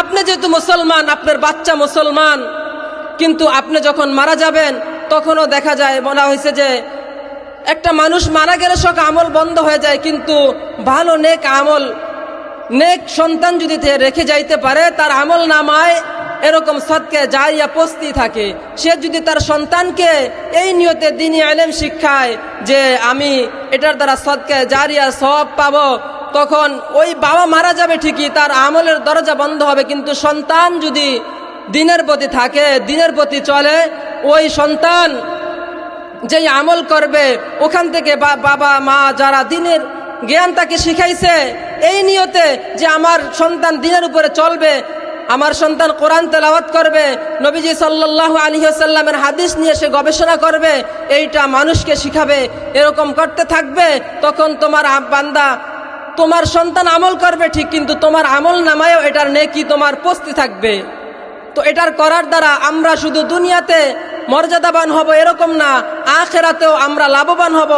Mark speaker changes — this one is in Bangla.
Speaker 1: আপনি যেহেতু মুসলমান, আপনার বাচ্চা মুসলমান, কিন্তু আপনি যখন মারা যাবেন তখনও দেখা যায়, বলা হয়েছে যে একটা মানুষ মারা গেলে সব আমল বন্ধ হয়ে যায়, কিন্তু ভালো নেক আমল, নেক সন্তান যদি রেখে যাইতে পারে তার আমল নামায় এরকম সদকা জারিয়া পস্তি থাকে। সে যদি তার সন্তানকে এই নিয়তে দ্বীনি ইলম শিক্ষায় যে আমি এটার দ্বারা সদকা জারিয়া সওয়াব পাবো, তখন ওই বাবা মারা যাবে ঠিকই, তার আমলের দরজা বন্ধ হবে, কিন্তু সন্তান যদি দ্বীনের প্রতি থাকে, দ্বীনের প্রতি চলে, ওই সন্তান যেই আমল করবে ওখান থেকে বাবা মা যারা দ্বীনের জ্ঞান তাকে শিখাইছে এই নিয়তে যে আমার সন্তান দ্বীনের উপরে চলবে, আমার সন্তান কোরআন তেলাওয়াত করবে, নবীজি সাল্লাল্লাহু আলাইহি ওয়াসাল্লামের হাদিস নিয়ে সে গবেষণা করবে, এইটা মানুষকে শিখাবে, এরকম করতে থাকবে, তখন তোমার বান্দা, তোমার সন্তান আমল করবে ঠিক, কিন্তু তোমার আমল নামায়ও এটার নেকি তোমার পস্তি থাকবে। তো এটার করার দ্বারা আমরা শুধু দুনিয়াতে মর্যাদাবান হব এরকম না, আখিরাতেও আমরা লাভবান হব।